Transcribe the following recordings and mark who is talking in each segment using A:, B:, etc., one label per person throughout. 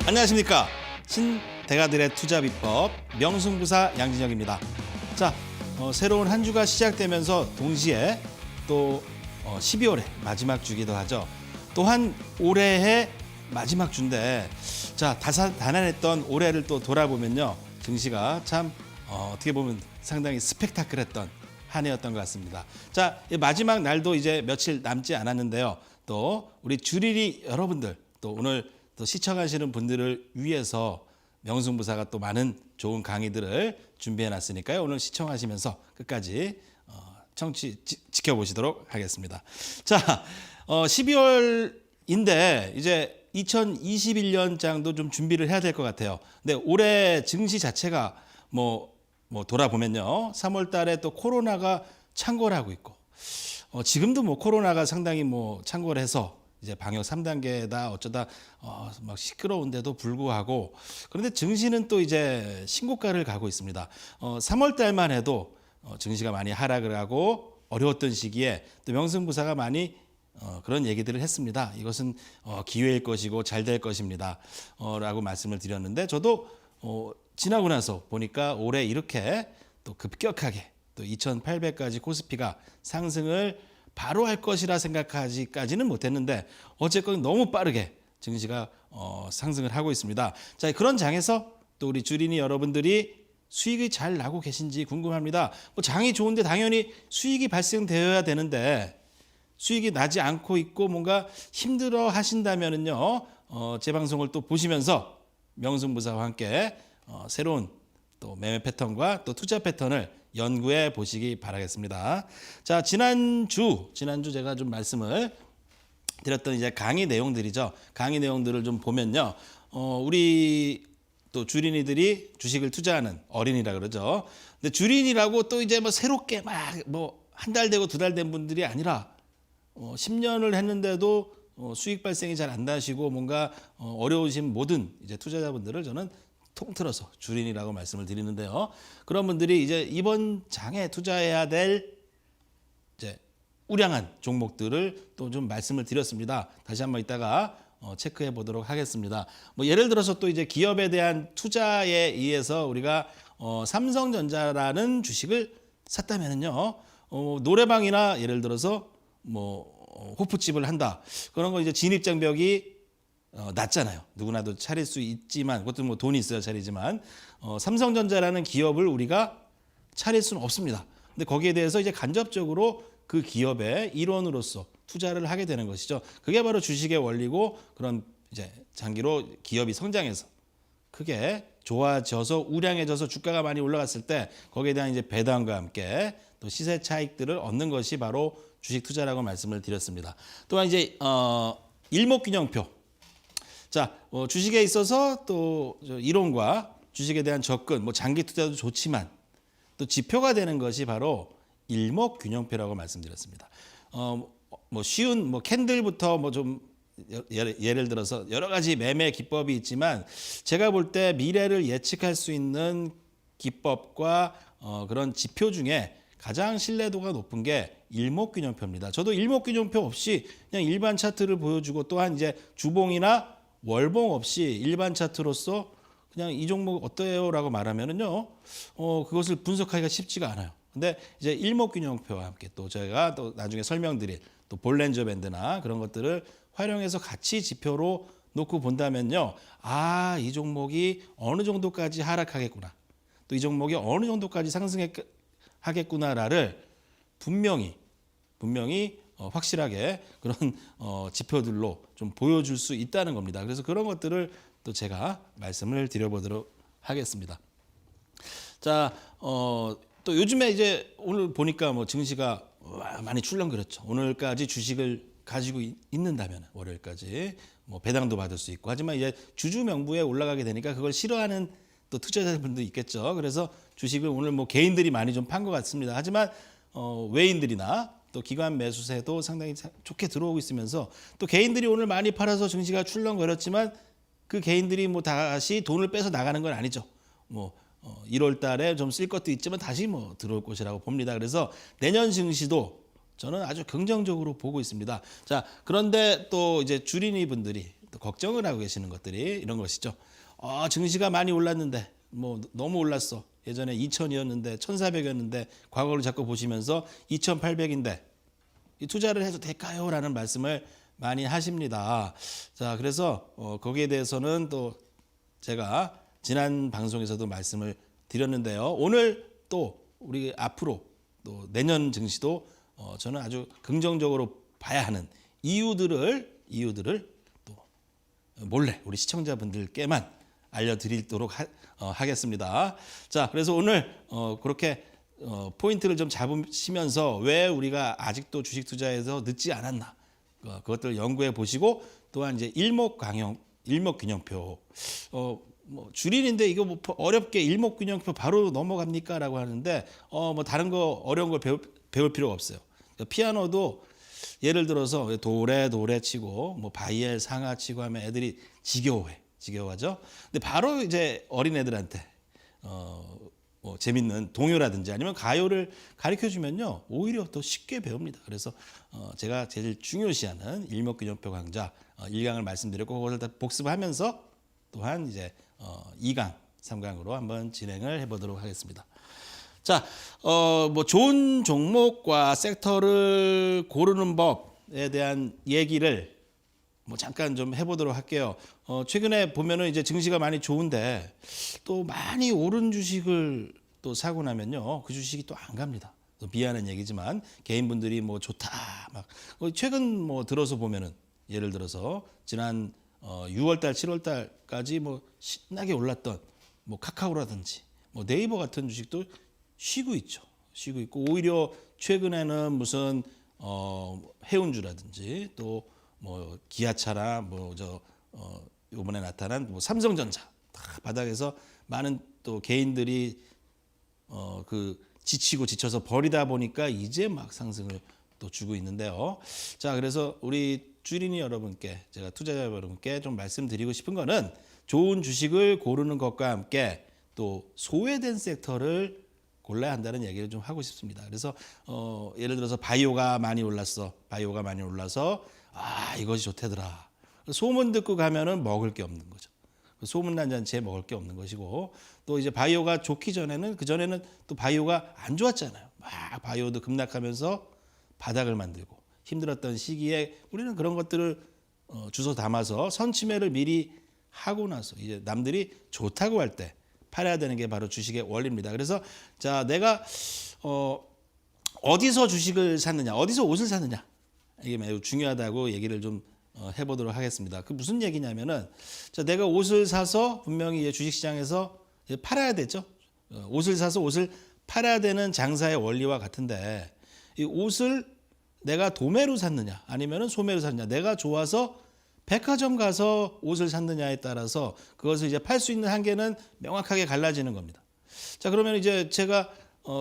A: 안녕하십니까. 신대가들의 투자 비법 명승부사 양진혁입니다. 자, 새로운 한 주가 시작되면서 동시에 또 12월의 마지막 주기도 하죠. 또한 올해의 마지막 주인데, 자, 다사다난했던 올해를 또 돌아보면요, 증시가 참 어떻게 보면 상당히 스펙타클했던 한 해였던 것 같습니다. 자, 마지막 날도 이제 며칠 남지 않았는데요. 또 우리 주리리 여러분들, 또 오늘 또 시청하시는 분들을 위해서 명승부사가 또 많은 좋은 강의들을 준비해 놨으니까요. 오늘 시청하시면서 끝까지 지켜보시도록 하겠습니다. 자, 12월인데 이제 2021년장도 좀 준비를 해야 될 것 같아요. 근데 올해 증시 자체가 뭐 돌아보면요, 3월 달에 또 코로나가 창궐을 하고 있고, 지금도 뭐 코로나가 상당히 창궐을 해서 이제 방역 3단계다 어쩌다 막 시끄러운데도 불구하고, 그런데 증시는 또 이제 신고가를 가고 있습니다. 3월 달만 해도 증시가 많이 하락을 하고 어려웠던 시기에 또 명승부사가 많이 그런 얘기들을 했습니다. 이것은 기회일 것이고 잘 될 것입니다. 라고 말씀을 드렸는데, 저도 지나고 나서 보니까 올해 이렇게 또 급격하게 또 2,800까지 코스피가 상승을 바로 할 것이라 생각하지까지는 못했는데, 어쨌건 너무 빠르게 증시가 상승을 하고 있습니다. 자, 그런 장에서 또 우리 주린이 여러분들이 수익이 잘 나고 계신지 궁금합니다. 장이 좋은데 당연히 수익이 발생되어야 되는데, 수익이 나지 않고 있고 뭔가 힘들어 하신다면은요, 제 방송을 또 보시면서 명승부사와 함께 새로운 또 매매 패턴과 또 투자 패턴을 연구해 보시기 바라겠습니다. 자, 지난주 제가 좀 말씀을 드렸던 이제 강의 내용들이죠. 강의 내용들을 좀 보면요, 우리 또 주린이들이 주식을 투자하는 어린이라 그러죠. 근데 주린이라고 또 이제 새롭게 한 달 되고 두 달 된 분들이 아니라 10년을 했는데도 수익 발생이 잘 안 나시고 뭔가 어려우신 모든 이제 투자자분들을 저는 통틀어서 주린이라고 말씀을 드리는데요. 그런 분들이 이제 이번 장에 투자해야 될 이제 우량한 종목들을 또 좀 말씀을 드렸습니다. 다시 한번 이따가 체크해 보도록 하겠습니다. 예를 들어서 또 이제 기업에 대한 투자에 의해서 우리가 삼성전자라는 주식을 샀다면은요, 노래방이나 예를 들어서 호프집을 한다. 그런 거 이제 진입장벽이 낮잖아요. 누구나도 차릴 수 있지만, 그것도 돈이 있어야 차리지만, 삼성전자라는 기업을 우리가 차릴 수는 없습니다. 근데 거기에 대해서 이제 간접적으로 그 기업의 일원으로서 투자를 하게 되는 것이죠. 그게 바로 주식의 원리고, 그런 이제 장기로 기업이 성장해서 크게 좋아져서 우량해져서 주가가 많이 올라갔을 때 거기에 대한 이제 배당과 함께 또 시세 차익들을 얻는 것이 바로 주식 투자라고 말씀을 드렸습니다. 또한 이제 일목균형표. 자, 주식에 있어서 또 이론과 주식에 대한 접근, 장기 투자도 좋지만 또 지표가 되는 것이 바로 일목균형표라고 말씀드렸습니다. 쉬운 캔들부터 좀 예를 들어서 여러 가지 매매 기법이 있지만, 제가 볼 때 미래를 예측할 수 있는 기법과 그런 지표 중에 가장 신뢰도가 높은 게 일목균형표입니다. 저도 일목균형표 없이 그냥 일반 차트를 보여주고, 또한 이제 주봉이나 월봉 없이 일반 차트로서 그냥 이 종목 어때요라고 말하면은요, 그것을 분석하기가 쉽지가 않아요. 근데 이제 일목균형표와 함께 또 제가 또 나중에 설명드릴 또 볼린저 밴드나 그런 것들을 활용해서 같이 지표로 놓고 본다면요, 이 종목이 어느 정도까지 하락하겠구나, 또 이 종목이 어느 정도까지 상승하겠구나를 분명히 확실하게 그런 지표들로 좀 보여줄 수 있다는 겁니다. 그래서 그런 것들을 또 제가 말씀을 드려보도록 하겠습니다. 자, 또 요즘에 이제 오늘 보니까 증시가 많이 출렁거렸죠. 오늘까지 주식을 가지고 있는다면 월요일까지 배당도 받을 수 있고, 하지만 이제 주주 명부에 올라가게 되니까 그걸 싫어하는 또 투자자분도 있겠죠. 그래서 주식을 오늘 개인들이 많이 좀 판 것 같습니다. 하지만 외인들이나 또 기관 매수세도 상당히 좋게 들어오고 있으면서, 또 개인들이 오늘 많이 팔아서 증시가 출렁거렸지만 그 개인들이 다시 돈을 빼서 나가는 건 아니죠. 1월 달에 좀 쓸 것도 있지만 다시 들어올 것이라고 봅니다. 그래서 내년 증시도 저는 아주 긍정적으로 보고 있습니다. 자, 그런데 또 이제 주린이 분들이 또 또 걱정을 하고 계시는 것들이 이런 것이죠. 증시가 많이 올랐는데 뭐 너무 올랐어. 예전에 2,000이었는데 1,400이었는데 과거를 자꾸 보시면서 2,800인데 투자를 해도 될까요? 라는 말씀을 많이 하십니다. 자, 그래서 거기에 대해서는 또 제가 지난 방송에서도 말씀을 드렸는데요. 오늘 또 우리 앞으로 또 내년 증시도 저는 아주 긍정적으로 봐야 하는 이유들을 또 몰래 우리 시청자분들께만 알려드리도록 하겠습니다. 자, 그래서 오늘 그렇게 포인트를 좀 잡으시면서 왜 우리가 아직도 주식 투자에서 늦지 않았나 그것들 연구해 보시고 또한 이제 일목균형표 뭐 줄임인데 이거 뭐 어렵게 일목균형표 바로 넘어갑니까라고 하는데 뭐 다른 거 어려운 걸 배울 필요가 없어요. 피아노도 예를 들어서 도레 치고 뭐 바이엘 상하 치고 하면 애들이 지겨워하죠. 근데 바로 이제 어린애들한테 뭐 재밌는 동요라든지 아니면 가요를 가르쳐 주면요 오히려 더 쉽게 배웁니다. 그래서 제가 제일 중요시하는 일목균형표 강좌 1강을 말씀드렸고 그것을 다 복습하면서 또한 이제 2강, 3강으로 한번 진행을 해보도록 하겠습니다. 자, 뭐 좋은 종목과 섹터를 고르는 법에 대한 얘기를 뭐 잠깐 좀 해보도록 할게요. 최근에 보면은 이제 증시가 많이 좋은데 또 많이 오른 주식을 또 사고 나면요 그 주식이 또 안 갑니다. 또 미안한 얘기지만 개인분들이 뭐 좋다 막 최근 뭐 들어서 보면은 예를 들어서 지난 6월달, 7월달까지 뭐 신나게 올랐던 뭐 카카오라든지 뭐 네이버 같은 주식도 쉬고 있죠. 쉬고 있고 오히려 최근에는 무슨 해운주라든지 또 뭐 기아차나 뭐 요번에 나타난 뭐 삼성전자 다 바닥에서 많은 또 개인들이 그 지쳐서 버리다 보니까 이제 막 상승을 또 주고 있는데요. 자, 그래서 우리 주린이 여러분께 제가 투자자 여러분께 좀 말씀드리고 싶은 거는 좋은 주식을 고르는 것과 함께 또 소외된 섹터를 골라야 한다는 얘기를 좀 하고 싶습니다. 그래서 예를 들어서 바이오가 많이 올라서 이것이 좋대더라. 소문 듣고 가면은 먹을 게 없는 거죠. 소문난 잔치에 먹을 게 없는 것이고 또 이제 바이오가 좋기 전에는 그전에는 또 바이오가 안 좋았잖아요. 막 바이오도 급락하면서 바닥을 만들고 힘들었던 시기에 우리는 그런 것들을 주워 담아서 선취매를 미리 하고 나서 이제 남들이 좋다고 할 때 팔아야 되는 게 바로 주식의 원리입니다. 그래서 자, 내가 어디서 주식을 샀느냐, 어디서 옷을 샀느냐 이게 매우 중요하다고 얘기를 좀 해보도록 하겠습니다. 그 무슨 얘기냐면은 자, 내가 옷을 사서 분명히 이제 주식시장에서 팔아야 되죠. 옷을 사서 옷을 팔아야 되는 장사의 원리와 같은데 이 옷을 내가 도매로 샀느냐 아니면은 소매로 샀느냐, 내가 좋아서 백화점 가서 옷을 샀느냐에 따라서 그것을 이제 팔 수 있는 한계는 명확하게 갈라지는 겁니다. 자, 그러면 이제 제가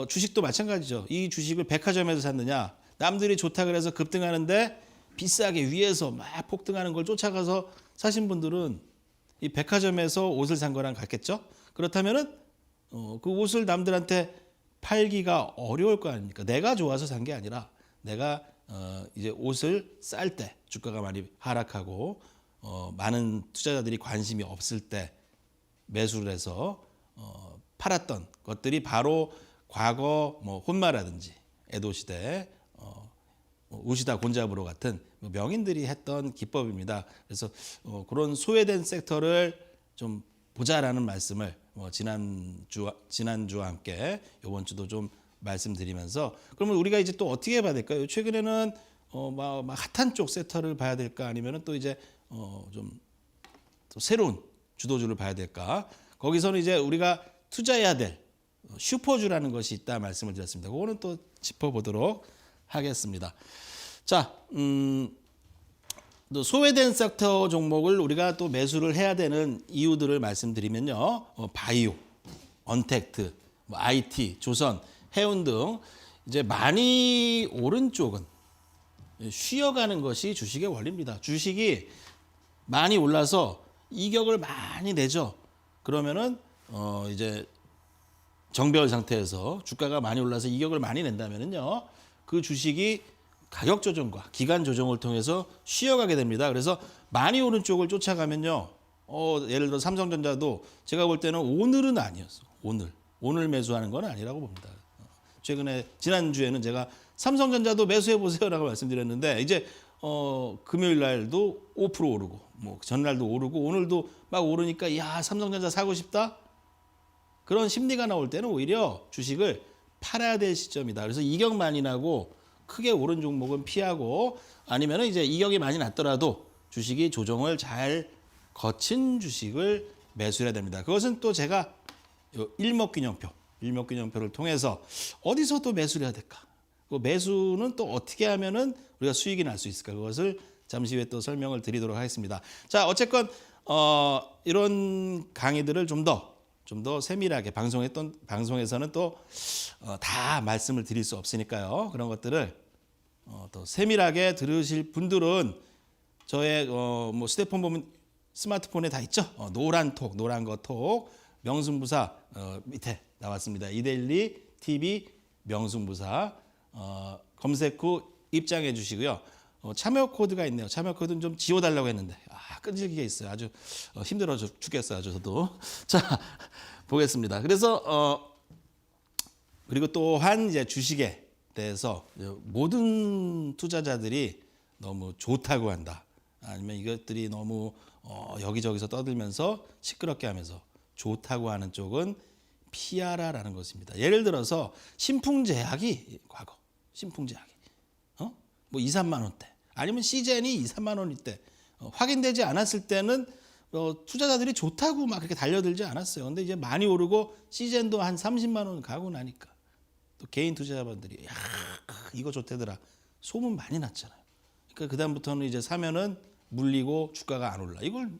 A: 주식도 마찬가지죠. 이 주식을 백화점에서 샀느냐, 남들이 좋다 그래서 급등하는데 비싸게 위에서 막 폭등하는 걸 쫓아가서 사신 분들은 이 백화점에서 옷을 산 거랑 같겠죠. 그렇다면은 그 옷을 남들한테 팔기가 어려울 거 아닙니까? 내가 좋아서 산 게 아니라 내가 이제 옷을 쌀 때 주가가 많이 하락하고 많은 투자자들이 관심이 없을 때 매수를 해서 팔았던 것들이 바로 과거 뭐 혼마라든지 에도 시대 우시다 곤자부로 같은 명인들이 했던 기법입니다. 그래서 그런 소외된 섹터를 좀 보자라는 말씀을 지난주와 함께 이번 주도 좀 말씀드리면서 그러면 우리가 이제 또 어떻게 봐야 될까요? 최근에는 막 핫한 쪽 섹터를 봐야 될까 아니면은 또 이제 좀 또 새로운 주도주를 봐야 될까? 거기서는 이제 우리가 투자해야 될 슈퍼주라는 것이 있다 말씀을 드렸습니다. 그거는 또 짚어보도록 하겠습니다. 자, 또 소외된 섹터 종목을 우리가 또 매수를 해야 되는 이유들을 말씀드리면요, 바이오, 언택트, 뭐 IT, 조선, 해운 등 이제 많이 오른 쪽은 쉬어가는 것이 주식의 원리입니다. 주식이 많이 올라서 이격을 많이 내죠. 그러면은 이제 정배열 상태에서 주가가 많이 올라서 이격을 많이 낸다면은요, 그 주식이 가격 조정과 기간 조정을 통해서 쉬어가게 됩니다. 그래서 많이 오른 쪽을 쫓아가면요. 예를 들어 삼성전자도 제가 볼 때는 오늘은 아니었어. 오늘 매수하는 건 아니라고 봅니다. 최근에 지난주에는 제가 삼성전자도 매수해 보세요라고 말씀드렸는데 이제 금요일 날도 5% 오르고 뭐 전날도 오르고 오늘도 막 오르니까 야, 삼성전자 사고 싶다. 그런 심리가 나올 때는 오히려 주식을 팔아야 될 시점이다. 그래서 이격 많이 나고 크게 오른 종목은 피하고 아니면 이제 이격이 많이 났더라도 주식이 조정을 잘 거친 주식을 매수해야 됩니다. 그것은 또 제가 일목균형표를 통해서 어디서 또 매수를 해야 될까? 그 매수는 또 어떻게 하면은 우리가 수익이 날 수 있을까? 그것을 잠시 후에 또 설명을 드리도록 하겠습니다. 자, 어쨌건 이런 강의들을 좀 더 세밀하게 방송에서는 또 다 말씀을 드릴 수 없으니까요. 그런 것들을 또 세밀하게 들으실 분들은 저의 뭐 휴대폰 보면 스마트폰에 다 있죠. 노란 거 톡 명승부사 밑에 나왔습니다. 이데일리 TV 명승부사 검색 후 입장해 주시고요. 참여 코드가 있네요. 참여 코드는 좀 지워달라고 했는데 끈질기게 있어요. 아주 힘들어 죽겠어요. 아주 저도. 자, 보겠습니다. 그래서 그리고 또한 이제 주식에 대해서 모든 투자자들이 너무 좋다고 한다. 아니면 이것들이 너무 여기저기서 떠들면서 시끄럽게 하면서 좋다고 하는 쪽은 피하라라는 것입니다. 예를 들어서 신풍제약이 과거 신풍제약이 뭐 2, 3만 원대 아니면 시젠이 2, 3만 원일 때 확인되지 않았을 때는 투자자들이 좋다고 막 그렇게 달려들지 않았어요. 근데 이제 많이 오르고 시젠도 한 30만 원 가고 나니까 또 개인 투자자분들이 야, 이거 좋대더라. 소문 많이 났잖아요. 그러니까 그다음부터는 이제 사면은 물리고 주가가 안 올라. 이걸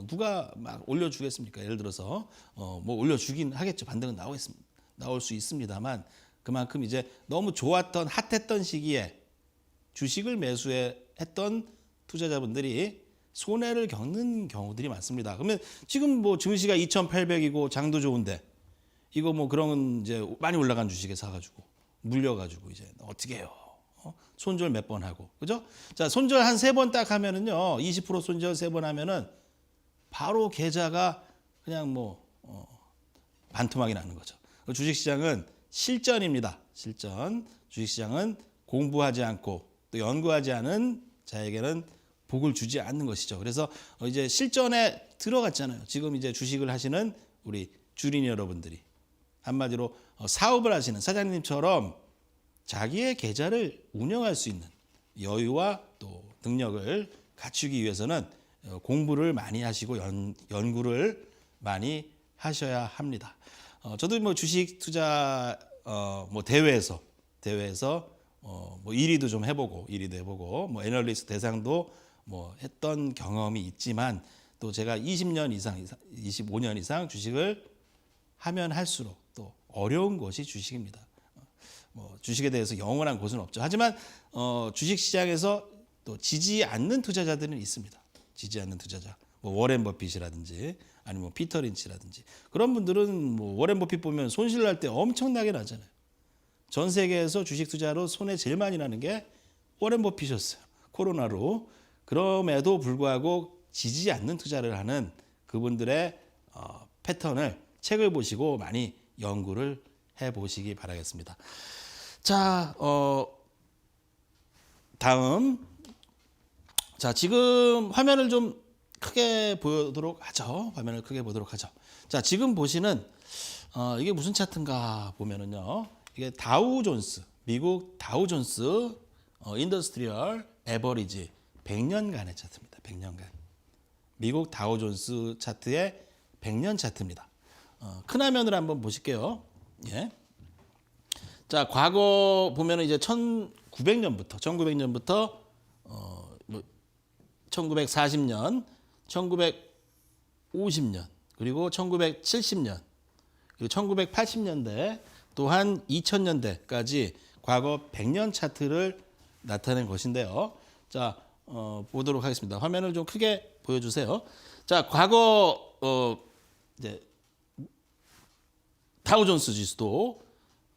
A: 누가 막 올려주겠습니까? 예를 들어서 뭐 올려주긴 하겠죠. 반등은 나올 수 있습니다만 그만큼 이제 너무 좋았던 핫했던 시기에 주식을 매수했던 투자자분들이 손해를 겪는 경우들이 많습니다. 그러면 지금 뭐 증시가 2,800이고 장도 좋은데 이거 뭐 그런 이제 많이 올라간 주식에 사가지고 물려가지고 이제 어떻게 해요? 손절 몇 번 하고 그죠? 자, 손절 한 3번 딱 하면은요 20% 손절 3번 하면은 바로 계좌가 그냥 뭐 반토막이 나는 거죠. 주식시장은 실전입니다. 실전. 주식시장은 공부하지 않고 또 연구하지 않은 자에게는 복을 주지 않는 것이죠. 그래서 이제 실전에 들어갔잖아요. 지금 이제 주식을 하시는 우리 주린 여러분들이 한마디로 사업을 하시는 사장님처럼 자기의 계좌를 운영할 수 있는 여유와 또 능력을 갖추기 위해서는 공부를 많이 하시고 연구를 많이 하셔야 합니다. 저도 뭐 주식 투자 뭐 대회에서 뭐 1위도 좀 해보고 뭐 애널리스트 대상도 뭐 했던 경험이 있지만 또 제가 20년 이상 25년 이상 주식을 하면 할수록 또 어려운 것이 주식입니다. 뭐 주식에 대해서 영원한 곳은 없죠. 하지만 주식 시장에서 또 지지 않는 투자자들은 있습니다. 지지 않는 투자자, 뭐 워렌 버핏이라든지 아니면 뭐 피터 린치라든지 그런 분들은 뭐 워렌 버핏 보면 손실 날 때 엄청나게 나잖아요. 전 세계에서 주식 투자로 손해 제일 많이 나는 게 워렌 버핏이었어요. 코로나로. 그럼에도 불구하고 지지 않는 투자를 하는 그분들의 패턴을 책을 보시고 많이 연구를 해보시기 바라겠습니다. 자, 다음. 자, 지금 화면을 좀 크게 보도록 하죠. 화면을 크게 보도록 하죠. 자, 지금 보시는 이게 무슨 차트인가 보면은요. 이게 다우존스, 미국 다우존스 인더스트리얼 에버리지 100년간의 차트입니다. 100년간. 미국 다우존스 차트의 100년 차트입니다. 큰 화면을 한번 보실게요. 예. 자, 과거 보면은 이제 1900년부터 1940년, 1950년, 그리고 1970년, 그리고 1980년대, 또한 2000년대까지 과거 100년 차트를 나타낸 것인데요. 자, 보도록 하겠습니다. 화면을 좀 크게 보여주세요. 자, 과거 이제 다우존스 지수도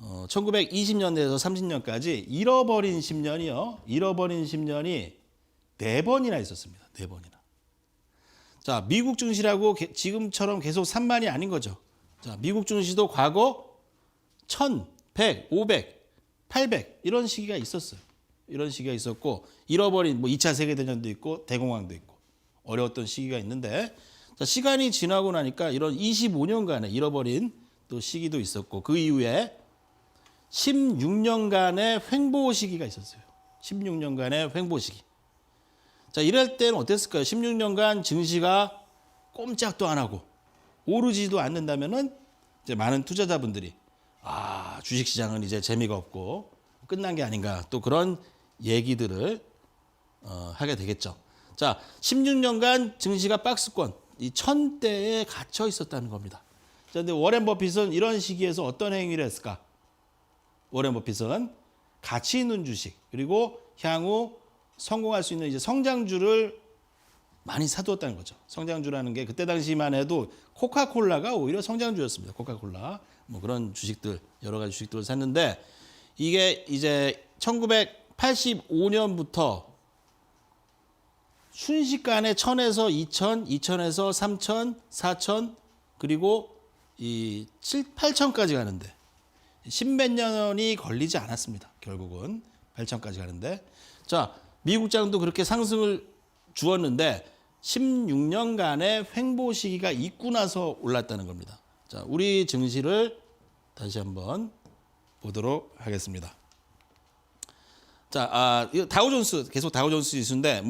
A: 1920년대에서 30년까지 잃어버린 10년이요. 잃어버린 10년이 4번이나 있었습니다. 4번이나. 자, 미국 증시라고 지금처럼 계속 3만이 아닌 거죠. 자, 미국 증시도 과거 1000, 100, 500, 800 이런 시기가 있었어요. 이런 시기가 있었고 잃어버린 뭐 2차 세계대전도 있고 대공황도 있고 어려웠던 시기가 있는데 자, 시간이 지나고 나니까 이런 25년간의 잃어버린 또 시기도 있었고 그 이후에 16년간의 횡보 시기가 있었어요. 16년간의 횡보 시기. 자, 이럴 때는 어땠을까요? 16년간 증시가 꼼짝도 안 하고 오르지도 않는다면은 이제 많은 투자자분들이 주식시장은 이제 재미가 없고 끝난 게 아닌가 또 그런 얘기들을 하게 되겠죠. 자, 16년간 증시가 박스권 이 1000대에 갇혀 있었다는 겁니다. 자, 근데 워렌 버핏은 이런 시기에서 어떤 행위를 했을까? 워렌 버핏은 가치 있는 주식 그리고 향후 성공할 수 있는 이제 성장주를 많이 사두었다는 거죠. 성장주라는 게 그때 당시만 해도 코카콜라가 오히려 성장주였습니다. 코카콜라 뭐 그런 주식들 여러 가지 주식들을 샀는데 이게 이제 1985년부터 순식간에 1000에서 2000, 2000에서 3000, 4000 그리고 이 7, 8000까지 가는데 10몇 년이 걸리지 않았습니다. 결국은 8000까지 가는데 자, 미국장도 그렇게 상승을 주었는데 16년간의 횡보 시기가 있고 나서 올랐다는 겁니다. 자, 우리 증시를 다시 한번 보도록 하겠습니다. 자, 다우존스 계속 다우존스 지수인데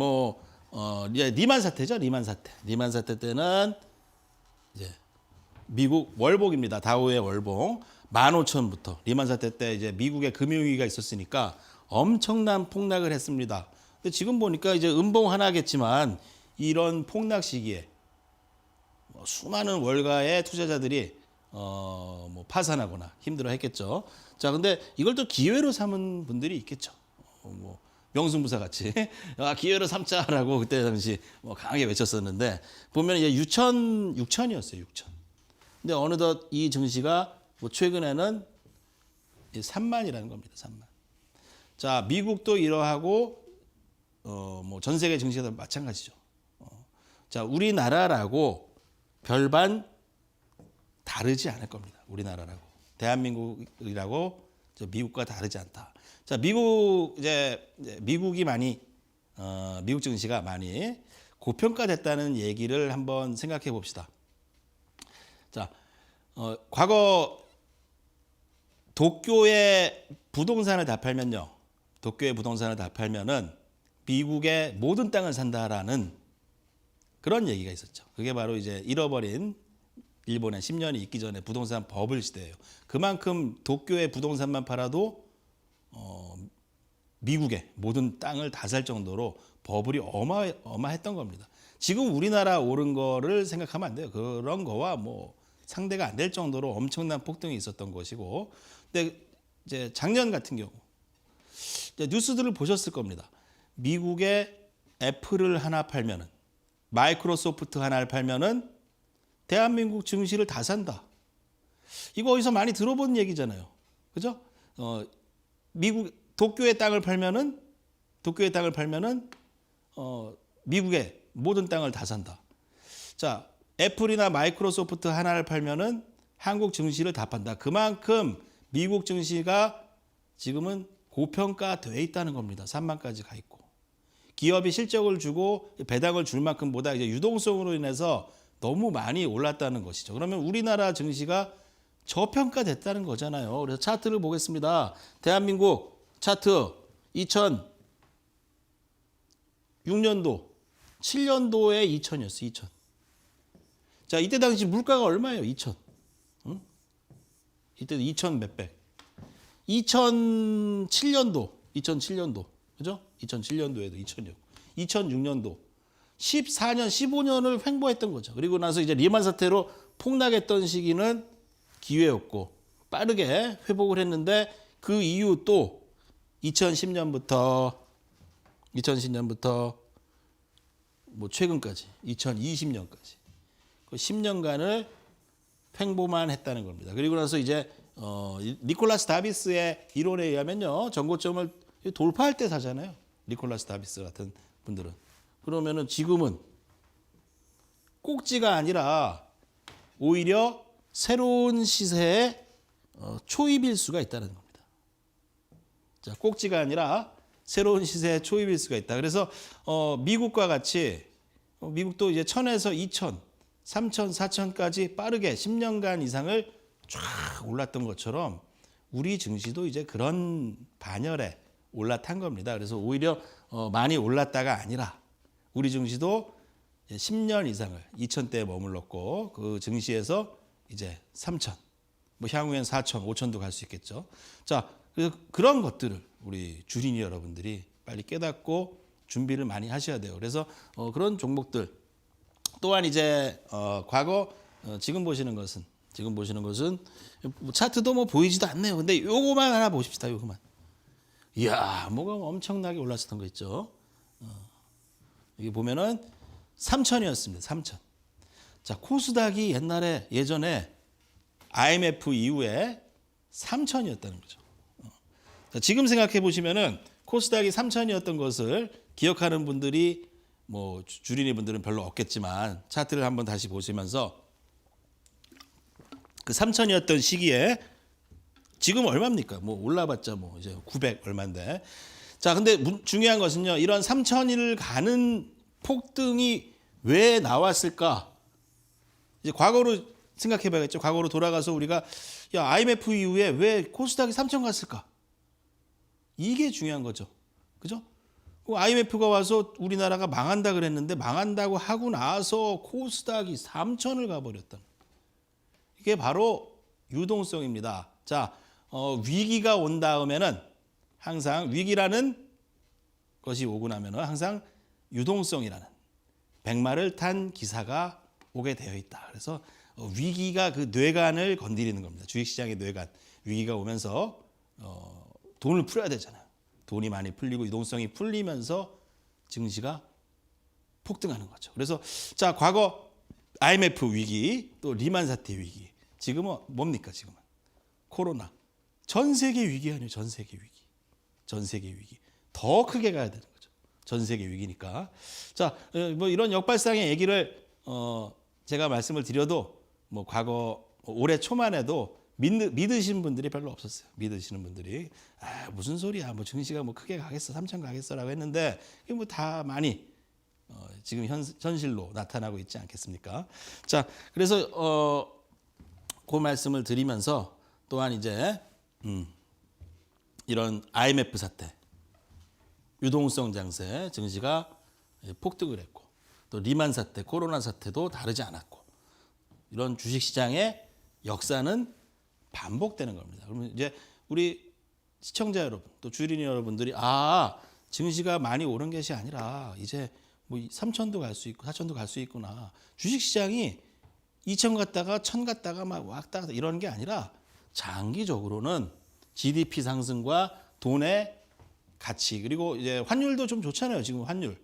A: 이제 리만 사태죠. 리만 사태 때는 이제 미국 월봉입니다. 다우의 월봉 15,000부터 리만 사태 때 이제 미국의 금융위기가 있었으니까 엄청난 폭락을 했습니다. 근데 지금 보니까 이제 음봉 하나겠지만 이런 폭락 시기에 수많은 월가의 투자자들이 파산하거나 힘들어했겠죠. 자, 근데 이걸 또 기회로 삼은 분들이 있겠죠. 명승부사 같이 기회로 삼자라고 그때 당시 강하게 외쳤었는데 보면 이제 6천이었어요. 6천. 근데 어느덧 이 증시가 최근에는 3만이라는 겁니다. 3만. 자, 미국도 이러하고 전 세계 증시가 마찬가지죠. 자, 우리나라라고 별반 다르지 않을 겁니다. 우리나라라고 대한민국이라고 미국과 다르지 않다. 자, 미국이 많이 미국 증시가 많이 고평가됐다는 얘기를 한번 생각해 봅시다. 자, 과거 도쿄의 부동산을 다 팔면요. 도쿄의 부동산을 다 팔면은 미국의 모든 땅을 산다라는 그런 얘기가 있었죠. 그게 바로 이제 잃어버린 일본의 10년이 있기 전에 부동산 버블 시대예요. 그만큼 도쿄의 부동산만 팔아도 미국의 모든 땅을 다 살 정도로 버블이 어마했던 겁니다. 지금 우리나라 오른 거를 생각하면 안 돼요. 그런 거와 상대가 안 될 정도로 엄청난 폭등이 있었던 것이고, 근데 이제 작년 같은 경우 이제 뉴스들을 보셨을 겁니다. 미국의 애플을 하나 팔면은 마이크로소프트 하나를 팔면은 대한민국 증시를 다 산다. 이거 어디서 많이 들어본 얘기잖아요. 그죠? 미국 도쿄의 땅을 팔면은 미국의 모든 땅을 다 산다. 자, 애플이나 마이크로소프트 하나를 팔면은 한국 증시를 다 판다. 그만큼 미국 증시가 지금은 고평가돼 있다는 겁니다. 3만까지 가 있고. 기업이 실적을 주고 배당을 줄 만큼보다 이제 유동성으로 인해서 너무 많이 올랐다는 것이죠. 그러면 우리나라 증시가 저평가됐다는 거잖아요. 그래서 차트를 보겠습니다. 대한민국 차트 2006년도, 7년도에 2천이었어요. 2천. 자, 이때 당시 물가가 얼마예요? 2천. 응? 이때도 2천 몇백. 2007년도. 그죠? 2007년도에도 2천이었고. 2006년도. 14년, 15년을 횡보했던 거죠. 그리고 나서 이제 리만 사태로 폭락했던 시기는 기회였고 빠르게 회복을 했는데 그 이후 또 2010년부터 최근까지 2020년까지 그 10년간을 횡보만 했다는 겁니다. 그리고 나서 이제 니콜라스 다비스의 이론에 의하면요, 전고점을 돌파할 때 사잖아요. 니콜라스 다비스 같은 분들은. 그러면은 지금은 꼭지가 아니라 오히려 새로운 시세에 초입일 수가 있다는 겁니다. 자, 꼭지가 아니라 새로운 시세에 초입일 수가 있다. 그래서 미국과 같이 미국도 이제 1000에서 2000, 3000, 4000까지 빠르게 10년간 이상을 쫙 올랐던 것처럼 우리 증시도 이제 그런 반열에 올라탄 겁니다. 그래서 오히려 많이 올랐다가 아니라 우리 증시도 10년 이상을 2000대에 머물렀고 그 증시에서 이제 3000, 뭐 향후엔 4000, 5000도 갈 수 있겠죠. 자, 그래서 그런 것들을 우리 주린이 여러분들이 빨리 깨닫고 준비를 많이 하셔야 돼요. 그래서 그런 종목들 또한 이제 과거 지금 보시는 것은 뭐 차트도 뭐 보이지도 않네요. 근데 요거만 하나 보십시다. 요거만. 이야, 뭐가 엄청나게 올랐었던 거 있죠. 여기 보면은 3000이었습니다. 3000. 자, 코스닥이 예전에 IMF 이후에 3000이었다는 거죠. 자, 지금 생각해 보시면은 코스닥이 3000이었던 것을 기억하는 분들이 뭐 주린이 분들은 별로 없겠지만 차트를 한번 다시 보시면서 그 3000이었던 시기에 지금 얼마입니까? 뭐 올라봤자 뭐 이제 900 얼마인데. 자, 근데 중요한 것은요. 이런 3000을 가는 폭등이 왜 나왔을까? 이제 과거로 생각해 봐야겠죠. 과거로 돌아가서 우리가 야, IMF 이후에 왜 코스닥이 3000 갔을까? 이게 중요한 거죠. 그죠? IMF가 와서 우리나라가 망한다 그랬는데 망한다고 하고 나서 코스닥이 3000을 가버렸다. 이게 바로 유동성입니다. 자, 위기가 온 다음에는 항상 위기라는 것이 오고 나면은 항상 유동성이라는 백마를 탄 기사가 오게 되어 있다. 그래서 위기가 그 뇌관을 건드리는 겁니다. 주식시장의 뇌관. 위기가 오면서 돈을 풀어야 되잖아요. 돈이 많이 풀리고 유동성이 풀리면서 증시가 폭등하는 거죠. 그래서 자, 과거 IMF 위기, 또 리만 사태 위기. 지금은 뭡니까? 지금은 코로나. 전 세계 위기 아니에요. 전 세계 위기. 전 세계 위기. 더 크게 가야 되는 거죠. 전 세계 위기니까. 자, 뭐 이런 역발상의 얘기를 제가 말씀을 드려도 뭐 과거 올해 초만 해도 믿으시는 분들이 별로 없었어요. 믿으시는 분들이 무슨 소리야? 뭐 증시가 뭐 크게 가겠어, 3000 가겠어라고 했는데 이게 뭐 다 많이 지금 현실로 나타나고 있지 않겠습니까? 자, 그래서 그 말씀을 드리면서 또한 이제 이런 IMF 사태, 유동성 장세, 증시가 폭등을 했고 또 리만 사태, 코로나 사태도 다르지 않았고 이런 주식시장의 역사는 반복되는 겁니다. 그러면 이제 우리 시청자 여러분, 또 주린이 여러분들이 증시가 많이 오른 것이 아니라 이제 뭐 3000도 갈 수 있고 4000도 갈 수 있구나. 주식시장이 2000 갔다가 1000 갔다가 막 왔다 갔다 이런 게 아니라 장기적으로는 GDP 상승과 돈의 가치 그리고 이제 환율도 좀 좋잖아요. 지금 환율.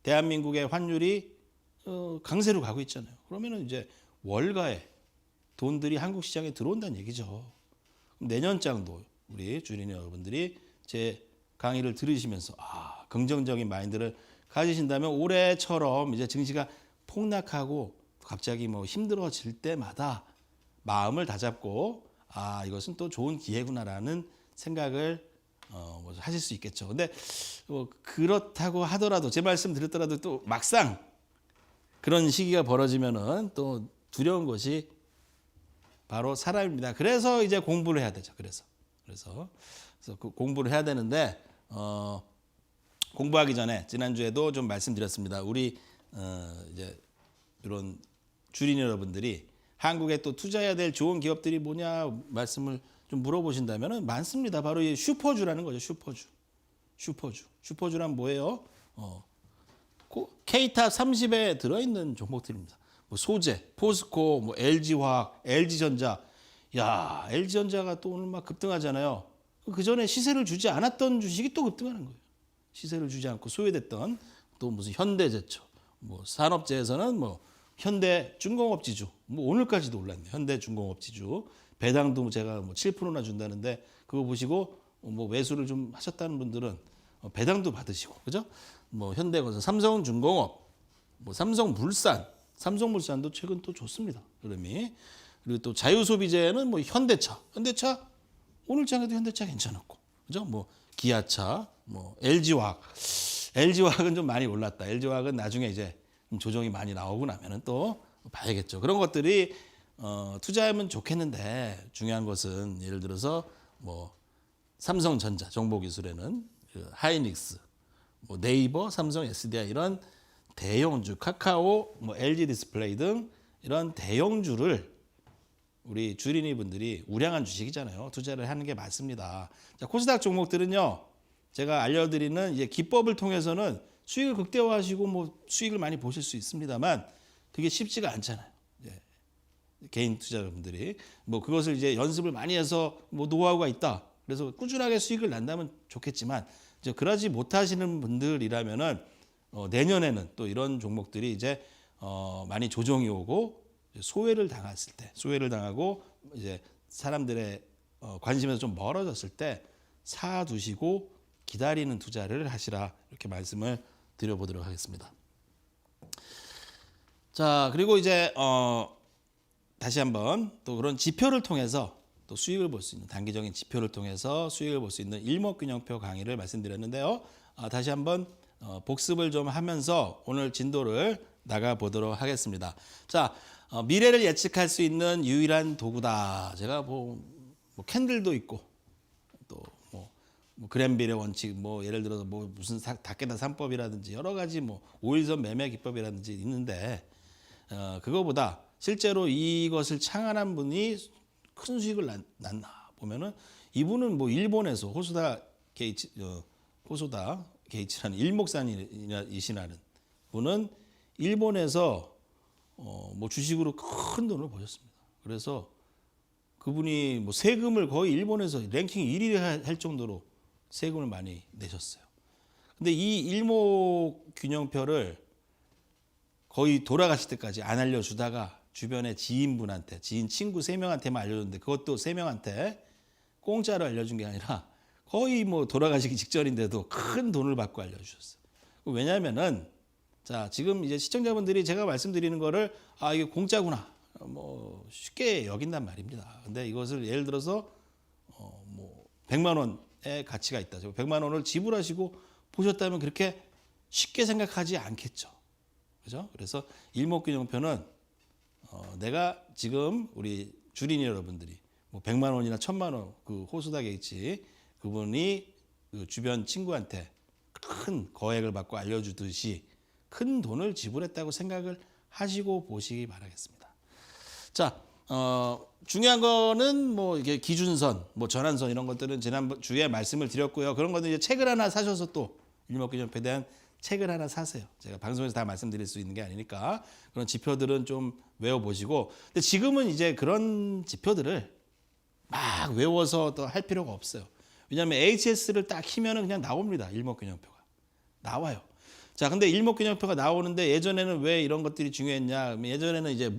A: 대한민국의 환율이 강세로 가고 있잖아요. 그러면은 이제 월가에 돈들이 한국 시장에 들어온다는 얘기죠. 내년장도 우리 주린이 여러분들이 제 강의를 들으시면서 긍정적인 마인드를 가지신다면 올해처럼 이제 증시가 폭락하고 갑자기 뭐 힘들어질 때마다 마음을 다잡고 이것은 또 좋은 기회구나라는 생각을 뭐 하실 수 있겠죠. 근데 그렇다고 하더라도 제 말씀 드렸더라도 또 막상 그런 시기가 벌어지면은 또 두려운 것이 바로 사람입니다. 그래서 이제 공부를 해야 되죠. 그래서 그 공부를 해야 되는데 공부하기 전에 지난주에도 좀 말씀드렸습니다. 우리 이제 이런 주린 여러분들이 한국에 또 투자해야 될 좋은 기업들이 뭐냐 말씀을 좀 물어보신다면은 많습니다. 바로 이 슈퍼주라는 거죠. 슈퍼주란 뭐예요? K탑 30에 들어있는 종목들입니다. 뭐 소재, 포스코, 뭐 LG화학, LG전자. 야, LG전자가 또 오늘 막 급등하잖아요. 그 전에 시세를 주지 않았던 주식이 또 급등하는 거예요. 시세를 주지 않고 소외됐던 또 무슨 현대제철, 뭐 산업재에서는 뭐 현대중공업지주, 뭐 오늘까지도 올랐네요. 현대중공업지주, 배당도 제가 뭐 7%나 준다는데 그거 보시고 뭐 매수를 좀 하셨다는 분들은 배당도 받으시고, 그죠? 뭐 현대건설, 삼성중공업, 뭐 삼성물산도 최근 또 좋습니다. 흐름이. 그리고 또 자유소비재는 뭐 현대차 오늘 장에도 현대차 괜찮았고, 그죠? 뭐 기아차, 뭐 LG화학은 좀 많이 올랐다. LG화학은 나중에 이제 조정이 많이 나오고 나면은 또 봐야겠죠. 그런 것들이 투자하면 좋겠는데 중요한 것은 예를 들어서 뭐 삼성전자, 정보기술에는 그 하이닉스, 뭐 네이버, 삼성, SDI 이런 대형주, 카카오, 뭐 LG 디스플레이 등 이런 대형주를 우리 주린이 분들이 우량한 주식이잖아요. 투자를 하는 게 맞습니다. 자, 코스닥 종목들은요, 제가 알려드리는 이제 기법을 통해서는 수익을 극대화하시고 뭐 수익을 많이 보실 수 있습니다만 그게 쉽지가 않잖아요. 예. 개인 투자자분들이 뭐 그것을 이제 연습을 많이 해서 뭐 노하우가 있다. 그래서 꾸준하게 수익을 난다면 좋겠지만 이제 그러지 못하시는 분들이라면은 내년에는 또 이런 종목들이 이제 많이 조정이 오고 소외를 당하고 이제 사람들의 관심에서 좀 멀어졌을 때 사두시고 기다리는 투자를 하시라, 이렇게 말씀을 드려보도록 하겠습니다. 자, 그리고 이제 다시 한번 또 그런 지표를 통해서 또 수익을 볼 수 있는, 단기적인 지표를 통해서 수익을 볼 수 있는 일목균형표 강의를 말씀드렸는데요. 다시 한번 복습을 좀 하면서 오늘 진도를 나가 보도록 하겠습니다. 자, 미래를 예측할 수 있는 유일한 도구다. 제가 뭐 캔들도 있고 또 뭐 그랜빌의 원칙, 뭐 예를 들어서 뭐 무슨 다케다 3법이라든지 여러 가지 뭐 5일선 매매 기법이라든지 있는데 그거보다 실제로 이것을 창안한 분이 큰 수익을 났나 보면은 이분은 뭐 일본에서 호소다 게이츠라는 일목산이시라는 분은 일본에서 뭐 주식으로 큰 돈을 버셨습니다. 그래서 그분이 뭐 세금을 거의 일본에서 랭킹 1위 할 정도로 세금을 많이 내셨어요. 근데 이 일목균형표를 거의 돌아가실 때까지 안 알려주다가 주변의 지인분한테, 지인 친구 3명한테만 알려줬는데 그것도 3명한테 공짜로 알려준 게 아니라 거의 뭐 돌아가시기 직전인데도 큰 돈을 받고 알려주셨어요. 왜냐하면은 자, 지금 이제 시청자분들이 제가 말씀드리는 거를 이게 공짜구나 뭐 쉽게 여긴단 말입니다. 근데 이것을 예를 들어서 뭐 100만 원의 가치가 있다. 100만 원을 지불하시고 보셨다면 그렇게 쉽게 생각하지 않겠죠. 그죠? 그래서 일목균형표는 내가 지금 우리 주린이 여러분들이 뭐 100만 원이나 1000만 원 그 호수다 게이츠 그분이 그 주변 친구한테 큰 거액을 받고 알려주듯이 큰 돈을 지불했다고 생각을 하시고 보시기 바라겠습니다. 자, 중요한 거는 뭐 이게 기준선, 뭐 전환선 이런 것들은 지난 주에 말씀을 드렸고요. 그런 것들 이제 책을 하나 사셔서 또 일목균형표에 대한 책을 하나 사세요. 제가 방송에서 다 말씀드릴 수 있는 게 아니니까 그런 지표들은 좀 외워보시고. 근데 지금은 이제 그런 지표들을 막 외워서 또 할 필요가 없어요. 왜냐하면 HS를 딱 키면은 그냥 나옵니다. 일목균형표가 나와요. 자, 근데 일목균형표가 나오는데 예전에는 왜 이런 것들이 중요했냐? 예전에는 이제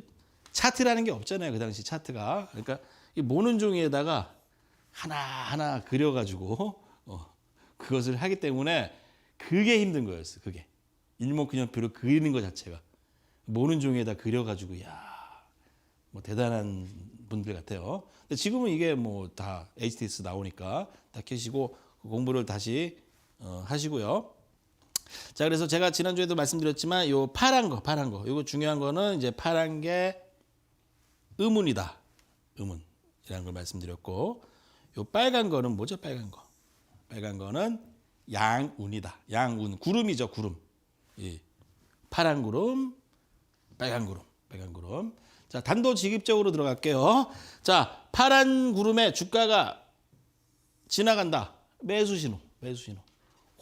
A: 차트라는 게 없잖아요. 그 당시 차트가. 그러니까 이 모는 종이에다가 하나하나 그려가지고 그것을 하기 때문에 그게 힘든 거였어요. 그게 일목균형표를 그리는 것 자체가 모는 종이에다 그려가지고 뭐 대단한 분들 같아요. 근데 지금은 이게 뭐 다 HTS 나오니까 다 켜시고 공부를 다시 하시고요. 자, 그래서 제가 지난주에도 말씀드렸지만 요 파란 거 이거 중요한 거는 이제 파란 게 음운이다. 음운이라는 걸 말씀드렸고, 요 빨간 거는 뭐죠? 빨간 거는 양운이다. 양운, 구름이죠, 구름. 예. 파란 구름, 빨간 구름. 자, 단도직입적으로 들어갈게요. 자, 파란 구름에 주가가 지나간다. 매수 신호.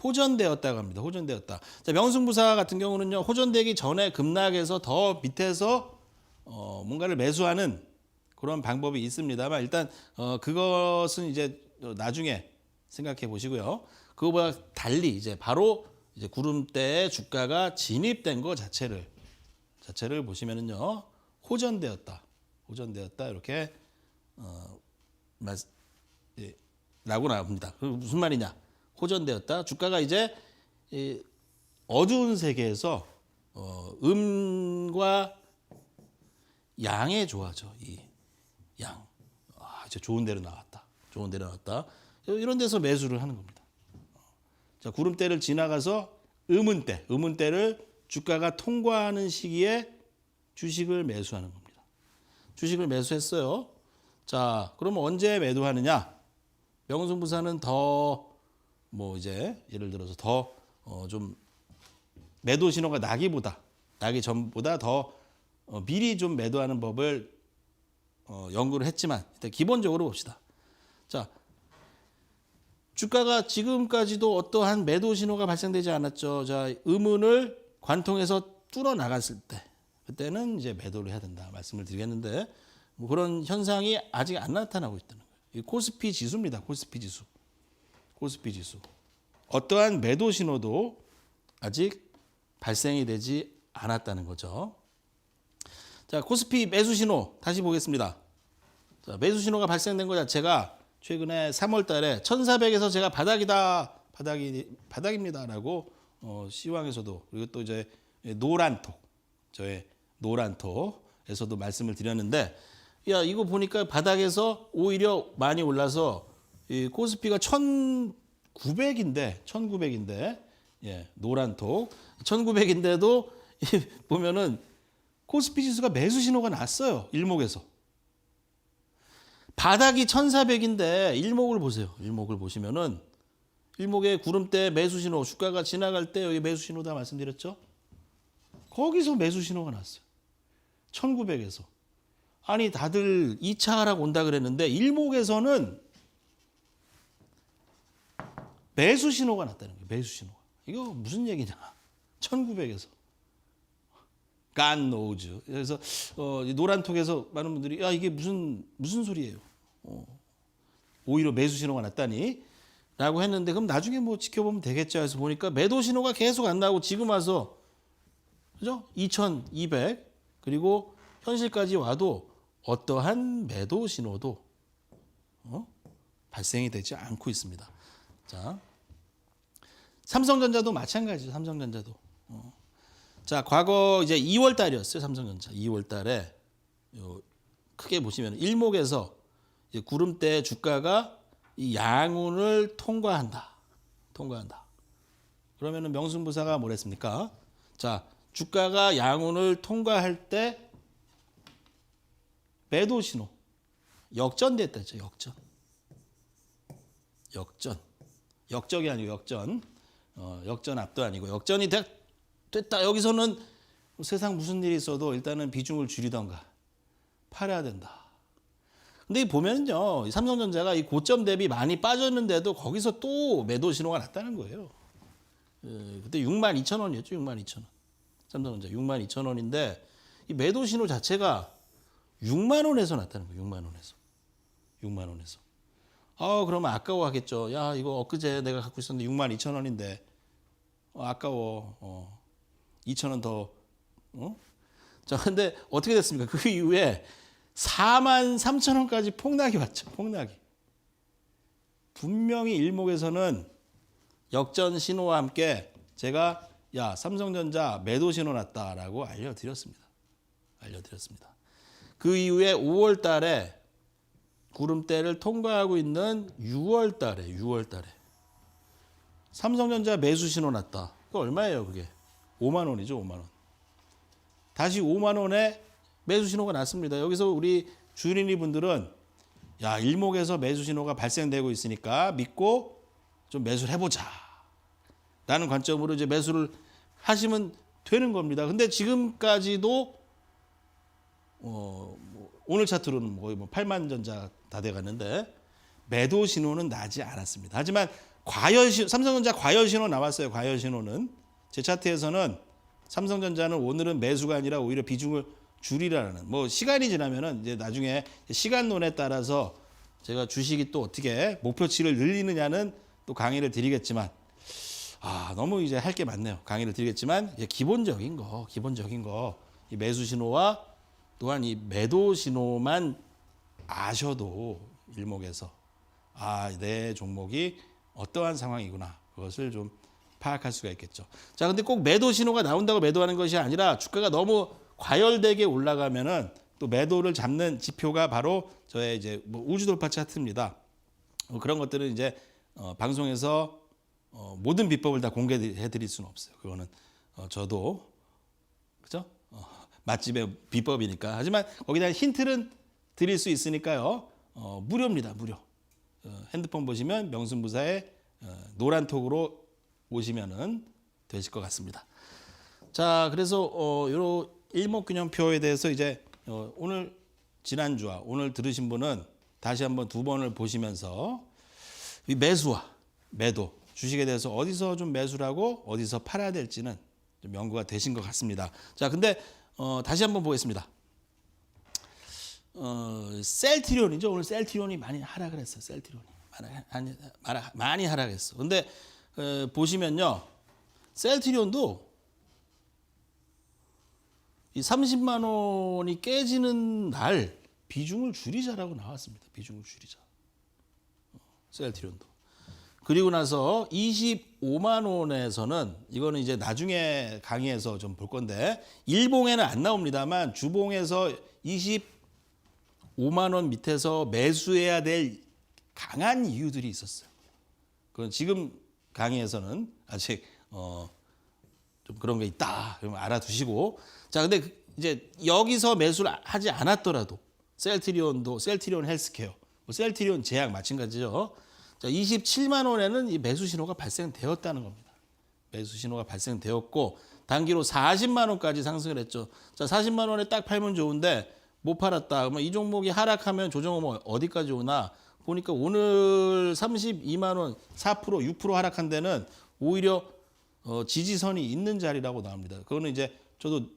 A: 호전되었다고 합니다. 호전되었다. 자, 명승부사 같은 경우는요, 호전되기 전에 급락해서 더 밑에서 뭔가를 매수하는 그런 방법이 있습니다만 일단 그것은 이제 나중에 생각해 보시고요. 그거보다 달리 이제 바로 이제 구름대에 주가가 진입된 거 자체를 보시면은요, 호전되었다 이렇게 말- 예, 라고 나옵니다. 그 무슨 말이냐? 호전되었다. 주가가 이제 이 어두운 세계에서 음과 양의 조화죠. 이 양. 이제 좋은 데로 나왔다. 좋은 데로 나왔다. 이런 데서 매수를 하는 겁니다. 자, 구름대를 지나가서 음운대를 주가가 통과하는 시기에 주식을 매수하는 겁니다. 주식을 매수했어요. 자, 그러면 언제 매도하느냐? 명승부사는 더 뭐 이제 예를 들어서 더 좀 매도 신호가 나기 전보다 더 미리 좀 매도하는 법을 연구를 했지만 일단 기본적으로 봅시다. 자, 주가가 지금까지도 어떠한 매도 신호가 발생되지 않았죠. 자, 음운을 관통해서 뚫어 나갔을 때 그때는 이제 매도를 해야 된다 말씀을 드리겠는데 뭐 그런 현상이 아직 안 나타나고 있다는 거예요. 이 코스피 지수입니다. 코스피 지수. 어떠한 매도 신호도 아직 발생이 되지 않았다는 거죠. 자, 코스피 매수 신호 다시 보겠습니다. 자, 매수 신호가 발생된 것 자체가 최근에 3월 달에 1400에서 제가 바닥입니다라고 시황에서도 그리고 또 이제 저의 노란톡에서도 말씀을 드렸는데 야, 이거 보니까 바닥에서 오히려 많이 올라서 이 코스피가 1900인데 예, 노란톡 1900인데도 보면은 코스피 지수가 매수 신호가 났어요. 일목에서. 바닥이 1400인데 일목을 보세요. 일목을 보시면은 일목의 구름대 매수 신호, 주가가 지나갈 때 여기 매수 신호다 말씀드렸죠. 거기서 매수 신호가 났어요. 1900에서. 아니 다들 2차 하락 온다 그랬는데 일목에서는 매수 신호가 났다는 거예요. 매수 신호가. 이거 무슨 얘기냐. 1900에서. God knows. 그래서 노란톡에서 많은 분들이 야 이게 무슨 소리예요. 오히려 매수 신호가 났다니 라고 했는데 그럼 나중에 뭐 지켜보면 되겠죠. 해서 보니까 매도 신호가 계속 안 나오고 지금 와서 그죠? 2200 그리고 현실까지 와도 어떠한 매도 신호도 발생이 되지 않고 있습니다. 자, 삼성전자도 마찬가지죠. 삼성전자도. 자, 과거 이제 2월 달이었어요. 삼성전자. 2월 달에 크게 보시면 일목에서 구름대 주가가 이 양운을 통과한다. 그러면은 명승부사가 뭐랬습니까? 자, 주가가 양운을 통과할 때 매도 신호. 역전됐다 했죠. 역적이 아니고 역전. 역전 압도 아니고 역전이 됐다. 여기서는 세상 무슨 일이 있어도 일단은 비중을 줄이던가 팔아야 된다. 근데 보면요, 삼성전자가 이 고점 대비 많이 빠졌는데도 거기서 또 매도 신호가 났다는 거예요. 그때 62,000원이었죠. 62,000원. 삼성전자 62,000원인데 이 매도 신호 자체가 6만 원에서 났다는 거예요. 6만 원에서. 그러면 아까워하겠죠. 야, 이거 엊그제 내가 갖고 있었는데 62,000원인데 아까워. 2,000원 더. 자, 근데 어떻게 됐습니까? 그 이후에 43,000원까지 폭락이 왔죠. 폭락이. 분명히 일목에서는 역전 신호와 함께 제가 야, 삼성전자 매도 신호 났다라고 알려드렸습니다. 그 이후에 5월 달에 구름대를 통과하고 있는 6월 달에 삼성전자 매수 신호 났다. 그 얼마예요, 그게? 5만 원이죠, 5만 원. 다시 5만 원에 매수 신호가 났습니다. 여기서 우리 주린이 분들은 야, 일목에서 매수 신호가 발생되고 있으니까 믿고 좀 매수를 해보자. 라는 관점으로 이제 매수를 하시면 되는 겁니다. 근데 지금까지도 오늘 차트로는 거의 8만 전자 다 돼갔는데 매도 신호는 나지 않았습니다. 하지만 삼성전자 과열 신호 나왔어요. 과열 신호는 제 차트에서는 삼성전자는 오늘은 매수가 아니라 오히려 비중을 줄이라는 시간이 지나면은 이제 나중에 시간론에 따라서 제가 주식이 또 어떻게 목표치를 늘리느냐는 또 강의를 드리겠지만 너무 이제 할 게 많네요. 강의를 드리겠지만 기본적인 거 이 매수 신호와 또한 이 매도 신호만 아셔도 일목에서 내 종목이 어떠한 상황이구나. 그것을 좀 파악할 수가 있겠죠. 자, 근데 꼭 매도 신호가 나온다고 매도하는 것이 아니라 주가가 너무 과열되게 올라가면은 또 매도를 잡는 지표가 바로 저의 이제 뭐 우주 돌파 차트입니다. 그런 것들은 이제 방송에서 모든 비법을 다 공개해 드릴 수는 없어요. 그거는 저도 그죠? 맛집의 비법이니까. 하지만 거기다 힌트는 드릴 수 있으니까요. 무료입니다. 무료. 핸드폰 보시면 명순부사의 노란 톡으로 오시면은 되실 것 같습니다. 자, 그래서 요 일목균형표에 대해서 이제 오늘 지난주와 오늘 들으신 분은 다시 한번 두 번을 보시면서 이 매수와 매도 주식에 대해서 어디서 좀 매수를 하고 어디서 팔아야 될지는 좀 연구가 되신 것 같습니다. 자, 근데 다시 한번 보겠습니다. 셀트리온이죠. 오늘 셀트리온이 많이 하락을 했어요. 셀트리온이 많이 하락했어. 근데 보시면요, 셀트리온도 이 30만 원이 깨지는 날 비중을 줄이자라고 나왔습니다. 비중을 줄이자. 셀트리온도. 그리고 나서 25만 원에서는 이거는 이제 나중에 강의에서 좀 볼 건데 일봉에는 안 나옵니다만 주봉에서 25만 원 밑에서 매수해야 될 강한 이유들이 있었어요. 그건 지금 강의에서는 아직 좀 그런 게 있다. 그러면 알아두시고. 자, 근데 이제 여기서 매수를 하지 않았더라도 셀트리온 헬스케어, 뭐 셀트리온 제약 마찬가지죠. 자, 27만 원에는 이 매수 신호가 발생되었다는 겁니다. 매수 신호가 발생되었고 단기로 40만 원까지 상승을 했죠. 자, 40만 원에 딱 팔면 좋은데 못 팔았다. 그러면 이 종목이 하락하면 조정은 어디까지 오나 보니까 오늘 32만 원 4% 6% 하락한 데는 오히려 지지선이 있는 자리라고 나옵니다. 그거는 이제 저도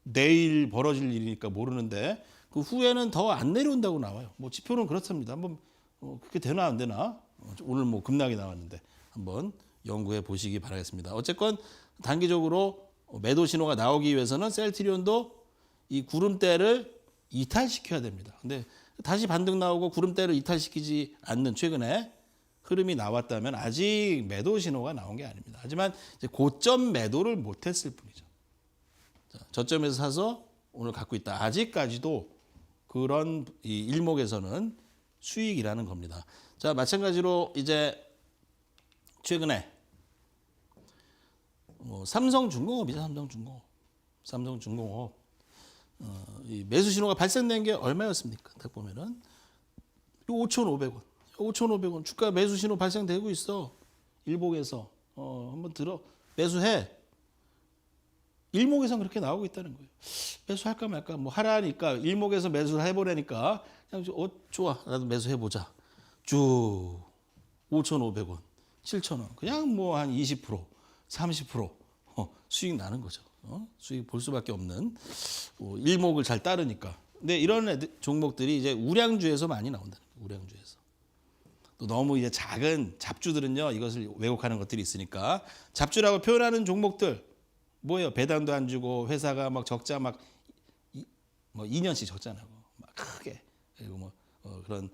A: 내일 벌어질 일이니까 모르는데 그 후에는 더 안 내려온다고 나와요. 뭐 지표는 그렇습니다. 한번 그렇게 되나 안 되나 오늘 뭐 급락이 나왔는데 한번 연구해 보시기 바라겠습니다. 어쨌건 단기적으로 매도 신호가 나오기 위해서는 셀트리온도 이 구름대를 이탈시켜야 됩니다. 근데 다시 반등 나오고 구름대를 이탈시키지 않는 최근에 흐름이 나왔다면 아직 매도 신호가 나온 게 아닙니다. 하지만 이제 고점 매도를 못했을 뿐이죠. 자, 저점에서 사서 오늘 갖고 있다. 아직까지도 그런 이 일목에서는 수익이라는 겁니다. 자, 마찬가지로 이제 최근에 삼성중공업이죠. 삼성중공업. 이 매수 신호가 발생된 게 얼마였습니까? 딱 보면은 5,500원. 5,500원 주가 매수 신호 발생되고 있어. 일목에서 한번 매수해. 일목에서 그렇게 나오고 있다는 거예요. 매수할까 말까 뭐 하라니까 일목에서 매수를 해보라니까 그냥 좋아 나도 매수해보자. 쭉 5,500원, 7,000원 그냥 뭐 한 20%, 30% 수익 나는 거죠. 수익 볼 수밖에 없는 일목을 잘 따르니까. 근데 이런 종목들이 이제 우량주에서 많이 나온다는 거예요. 우량주에서. 또 너무 이제 작은 잡주들은요 이것을 왜곡하는 것들이 있으니까 잡주라고 표현하는 종목들 뭐예요? 배당도 안 주고 회사가 막 적자 뭐 2년씩 적자 나고 막 크게 그리고 뭐 그런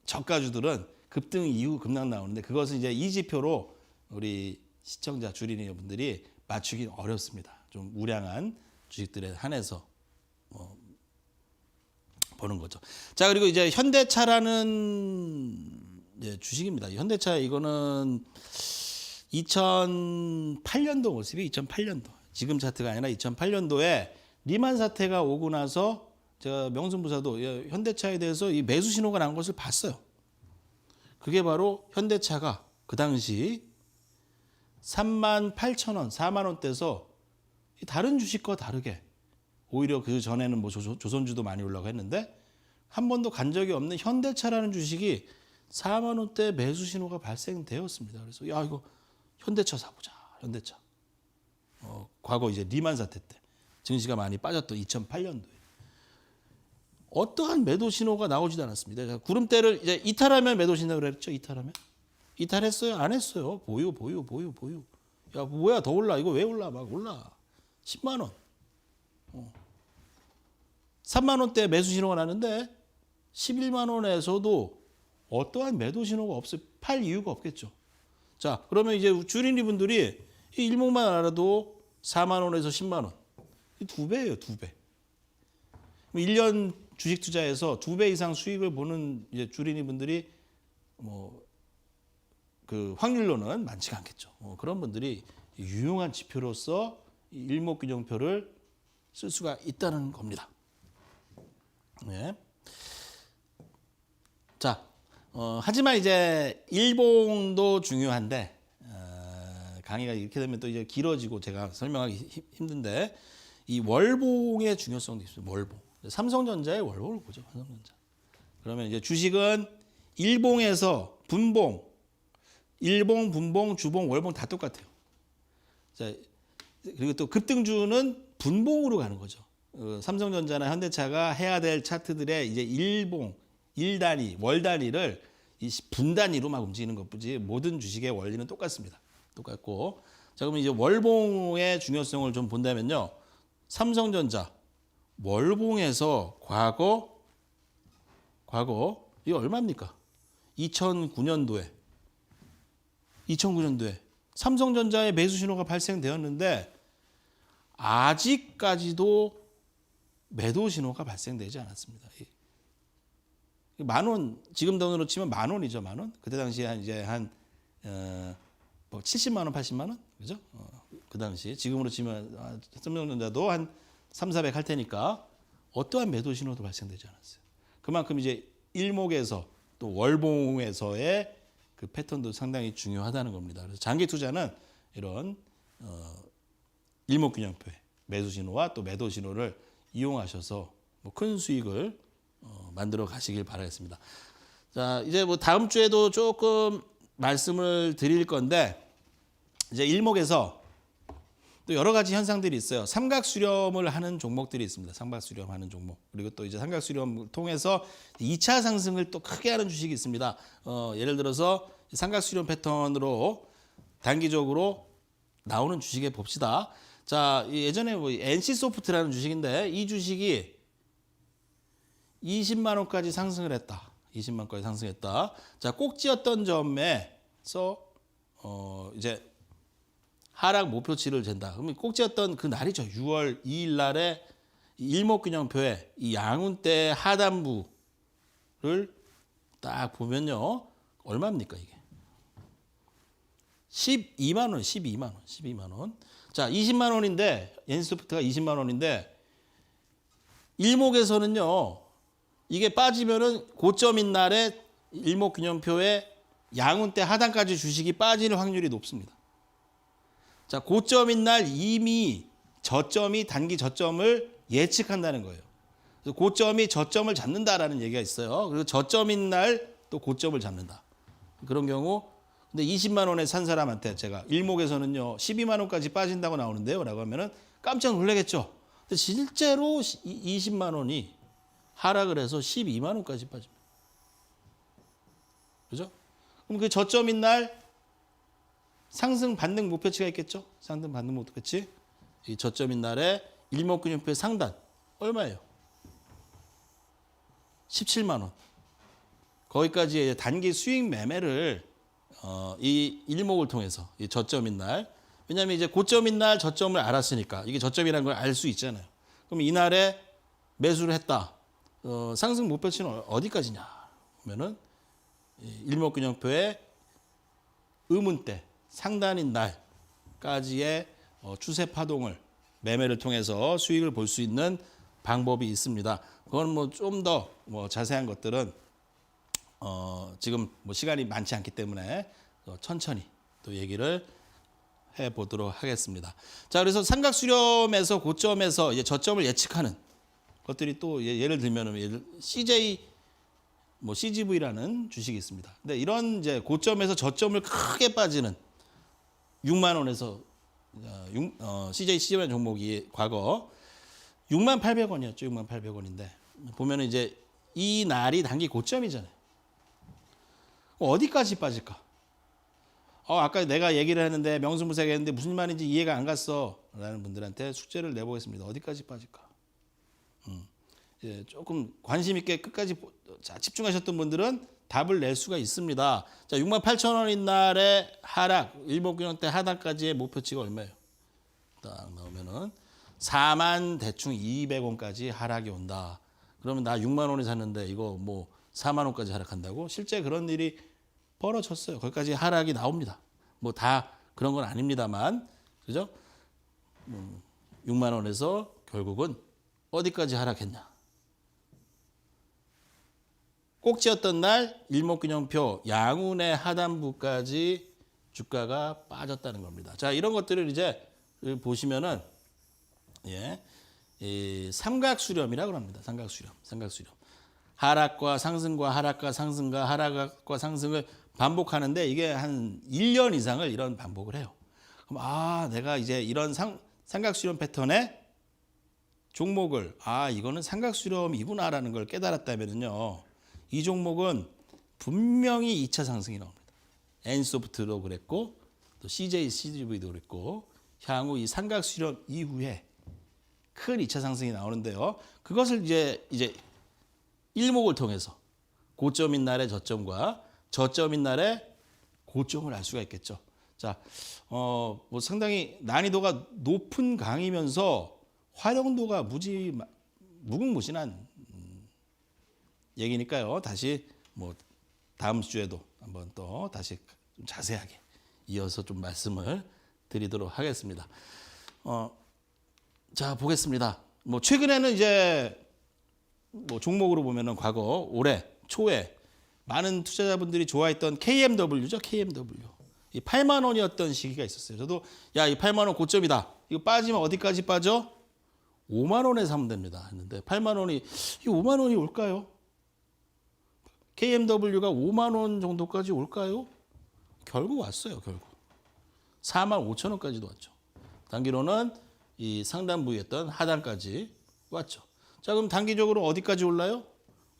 A: 저가주들은 급등 이후 급락 나오는데 그것은 이제 이 지표로 우리 시청자 주린이 분들이 맞추기 어렵습니다. 좀 우량한 주식들에 한해서 보는 거죠. 자, 그리고 이제 현대차라는 이제 주식입니다. 현대차 이거는 2008년도 모습이 2008년도. 지금 차트가 아니라 2008년도에 리만 사태가 오고 나서 제가 명순부사도 현대차에 대해서 이 매수 신호가 난 것을 봤어요. 그게 바로 현대차가 그 당시 38,000원, 4만 원대에서 다른 주식과 다르게 오히려 그 전에는 뭐 조선주도 많이 올라가고 했는데 한 번도 간 적이 없는 현대차라는 주식이 4만 원대 매수 신호가 발생되었습니다. 그래서 야 이거 현대차 사보자. 현대차. 과거 이제 리만 사태 때 증시가 많이 빠졌던 2008년도에 어떠한 매도 신호가 나오지도 않았습니다. 구름대를 이제 이탈하면 매도 신호를 했죠. 이탈하면 이탈했어요? 안 했어요? 보유. 야 뭐야 더 올라? 이거 왜 올라? 막 올라. 10만 원. 3만 원대 매수 신호가 나는데 11만 원에서도 어떠한 매도 신호가 없어요. 팔 이유가 없겠죠. 자, 그러면 이제 주린이 분들이 이 일목만 알아도 4만 원에서 10만 원. 이 2배예요, 2배. 1년 주식 투자에서 2배 이상 수익을 보는 이제 주린이 분들이 뭐 그 확률로는 많지가 않겠죠. 그런 분들이 유용한 지표로서 일목균형표를 쓸 수가 있다는 겁니다. 네. 자, 하지만 이제 일봉도 중요한데 강의가 이렇게 되면 또 이제 길어지고 제가 설명하기 힘든데 이 월봉의 중요성도 있어요. 월봉. 삼성전자의 월봉을 보죠. 삼성전자. 그러면 이제 주식은 일봉에서 분봉, 일봉, 분봉, 주봉, 월봉 다 똑같아요. 자, 그리고 또 급등주는 분봉으로 가는 거죠. 삼성전자나 현대차가 해야 될 차트들의 이제 일봉, 일단위, 월단위를 이 분단위로 막 움직이는 것뿐이지 모든 주식의 원리는 똑같습니다. 똑같고. 자, 그러면 이제 월봉의 중요성을 좀 본다면요. 삼성전자 월봉에서 과거 이거 얼마입니까? 2009년도에 삼성전자의 매수 신호가 발생되었는데 아직까지도 매도 신호가 발생되지 않았습니다. 10,000원, 지금 돈으로 치면 10,000원이죠, 10,000원. 그때 당시에 뭐 70만 원, 80만 원, 그죠? 그 당시 지금으로 치면 삼성전자도 한 3,400 할 테니까 어떠한 매도 신호도 발생되지 않았어요. 그만큼 이제 일목에서 또 월봉에서의 그 패턴도 상당히 중요하다는 겁니다. 그래서 장기 투자는 이런 일목균형표의 매수 신호와 또 매도 신호를 이용하셔서 뭐 큰 수익을 만들어 가시길 바라겠습니다. 자, 이제 뭐 다음 주에도 조금 말씀을 드릴 건데 이제 일목에서 또 여러 가지 현상들이 있어요. 삼각수렴을 하는 종목들이 있습니다. 삼각수렴하는 종목. 그리고 또 이제 삼각수렴을 통해서 2차 상승을 또 크게 하는 주식이 있습니다. 예를 들어서 삼각수렴 패턴으로 단기적으로 나오는 주식에 봅시다. 자, 예전에 뭐 NC소프트라는 주식인데 이 주식이 20만 원까지 상승을 했다. 20만 원까지 상승했다. 자, 꼭지였던 점에서 이제 하락 목표치를 잰다. 그러면 꼭지였던 그 날이죠. 6월 2일 날에 일목균형표에 이 양운대 하단부를 딱 보면요. 얼마입니까 이게? 12만 원, 12만 원. 자, 20만 원인데 NC소프트가 20만 원인데 일목에서는요. 이게 빠지면은 고점인 날에 일목균형표에 양운대 하단까지 주식이 빠지는 확률이 높습니다. 자, 고점인 날 이미 저점이 단기 저점을 예측한다는 거예요. 그래서 고점이 저점을 잡는다라는 얘기가 있어요. 그리고 저점인 날 또 고점을 잡는다. 그런 경우 근데 20만 원에 산 사람한테 제가 일목에서는요 12만 원까지 빠진다고 나오는데요 라고 하면은 깜짝 놀라겠죠. 근데 실제로 20만 원이 하락을 해서 12만 원까지 빠집니다. 그죠? 그럼 그 저점인 날 상승 반등 목표치가 있겠죠? 상승 반등 목표치. 이 저점인 날에 일목균형표의 상단 얼마예요? 17만 원. 거기까지 단기 수익 매매를 이 일목을 통해서 이 저점인 날. 왜냐하면 이제 고점인 날 저점을 알았으니까 이게 저점이라는 걸 알 수 있잖아요. 그럼 이날에 매수를 했다. 상승 목표치는 어디까지냐? 보면은 일목균형표의 음운대 상단인 날까지의 추세 파동을 매매를 통해서 수익을 볼 수 있는 방법이 있습니다. 그건 뭐 좀 더 뭐 자세한 것들은 지금 뭐 시간이 많지 않기 때문에 천천히 또 얘기를 해 보도록 하겠습니다. 자, 그래서 삼각수렴에서 고점에서 이제 저점을 예측하는 것들이 또 예를 들면 CGV라는 주식이 있습니다. 근데 이런 이제 고점에서 저점을 크게 빠지는 6만 원에서 CJC라는 종목이 과거 6만 800원이었죠. 6만 800원인데 보면은 이제 이 날이 단기 고점이잖아요. 어디까지 빠질까? 아까 내가 얘기를 했는데 명승부색했는데 무슨 말인지 이해가 안 갔어 라는 분들한테 숙제를 내보겠습니다. 어디까지 빠질까? 예, 조금 관심 있게 끝까지 집중하셨던 분들은 답을 낼 수가 있습니다. 자, 68,000원인 날에 하락, 일목균형대 하단까지의 목표치가 얼마예요? 딱 나오면은 4만 대충 200원까지 하락이 온다. 그러면 나 6만 원에 샀는데 이거 뭐 4만 원까지 하락한다고? 실제 그런 일이 벌어졌어요. 거기까지 하락이 나옵니다. 뭐 다 그런 건 아닙니다만, 그죠? 6만 원에서 결국은 어디까지 하락했냐? 꼭지였던 날 일목균형표 양운의 하단부까지 주가가 빠졌다는 겁니다. 자, 이런 것들을 이제 보시면은 이 삼각수렴이라고 합니다. 삼각수렴. 하락과 상승과 하락과 상승과 하락과 상승을 반복하는데 이게 한 1년 이상을 이런 반복을 해요. 그럼 내가 이제 이런 삼각수렴 패턴의 종목을 이거는 삼각수렴이구나라는 걸 깨달았다면요. 이 종목은 분명히 2차 상승이 나옵니다. N소프트도 그랬고 또 CJCGV도 그랬고 향후 이 삼각수렴 이후에 큰 2차 상승이 나오는데요. 그것을 이제 일목을 통해서 고점인 날의 저점과 저점인 날의 고점을 알 수가 있겠죠. 자, 뭐 상당히 난이도가 높은 강의면서 활용도가 무궁무진한 얘기니까요. 다시 뭐 다음 주에도 한번 또 다시 좀 자세하게 이어서 좀 말씀을 드리도록 하겠습니다. 자, 보겠습니다. 뭐 최근에는 이제 뭐 종목으로 보면은 과거 올해 초에 많은 투자자분들이 좋아했던 KMW죠. KMW. 이 8만 원이었던 시기가 있었어요. 저도 이 8만 원 고점이다. 이거 빠지면 어디까지 빠져? 5만 원에 사면 됩니다. 했는데 8만 원이 이 5만 원이 올까요? KMW가 5만 원 정도까지 올까요? 결국 왔어요. 결국 4만 5천 원까지도 왔죠. 단기로는 이 상단 부위였던 하단까지 왔죠. 자, 그럼 단기적으로 어디까지 올라요?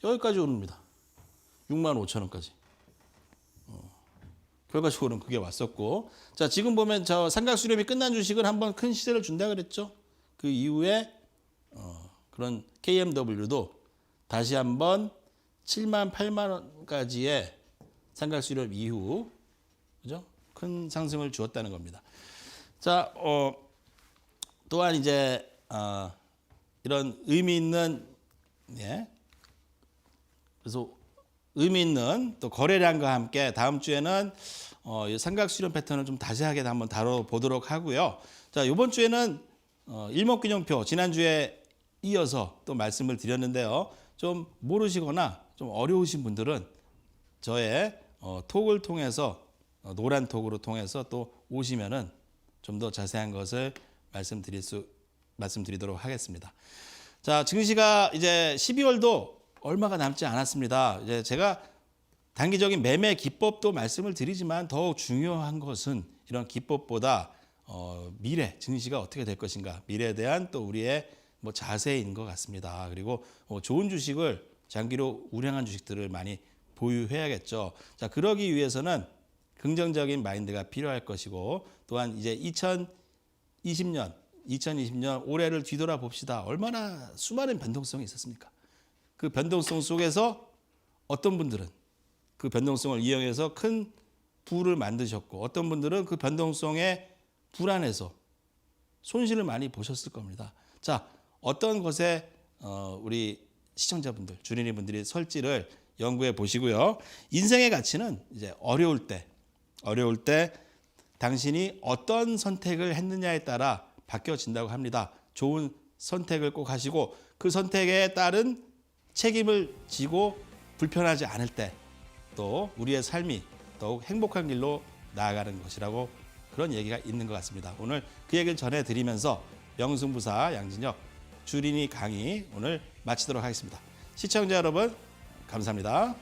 A: 여기까지 오릅니다. 6만 5천 원까지. 결과적으로는 그게 왔었고, 자, 지금 보면 저 삼각수렴이 끝난 주식은 한번 큰 시세를 준다 그랬죠. 그 이후에 그런 KMW도 다시 한번 7만 8만 원까지의 삼각수렴 이후, 그죠? 큰 상승을 주었다는 겁니다. 자, 또한 이제 이런 의미 있는 그래서 의미 있는 또 거래량과 함께 다음 주에는 이 삼각수렴 패턴을 좀 자세하게 한번 다뤄보도록 하고요. 자, 이번 주에는 일목균형표 지난주에 이어서 또 말씀을 드렸는데요. 좀 모르시거나 좀 어려우신 분들은 저의 톡을 통해서 노란 톡으로 통해서 또 오시면은 좀 더 자세한 것을 말씀드리도록 하겠습니다. 자, 증시가 이제 12월도 얼마가 남지 않았습니다. 이제 제가 단기적인 매매 기법도 말씀을 드리지만 더욱 중요한 것은 이런 기법보다 미래 증시가 어떻게 될 것인가, 미래에 대한 또 우리의 뭐 자세인 것 같습니다. 그리고 좋은 주식을 장기로 우량한 주식들을 많이 보유해야겠죠. 자, 그러기 위해서는 긍정적인 마인드가 필요할 것이고, 또한 이제 2020년 올해를 뒤돌아 봅시다. 얼마나 수많은 변동성이 있었습니까? 그 변동성 속에서 어떤 분들은 그 변동성을 이용해서 큰 부를 만드셨고, 어떤 분들은 그 변동성에 불안해서 손실을 많이 보셨을 겁니다. 자, 어떤 것에 우리 시청자분들, 주린이분들이 설지를 연구해 보시고요. 인생의 가치는 이제 어려울 때 당신이 어떤 선택을 했느냐에 따라 바뀌어진다고 합니다. 좋은 선택을 꼭 하시고 그 선택에 따른 책임을 지고 불편하지 않을 때 또 우리의 삶이 더욱 행복한 길로 나아가는 것이라고 그런 얘기가 있는 것 같습니다. 오늘 그 얘기를 전해드리면서 명승부사 양진혁 주린이 강의 오늘 마치도록 하겠습니다. 시청자 여러분 감사합니다.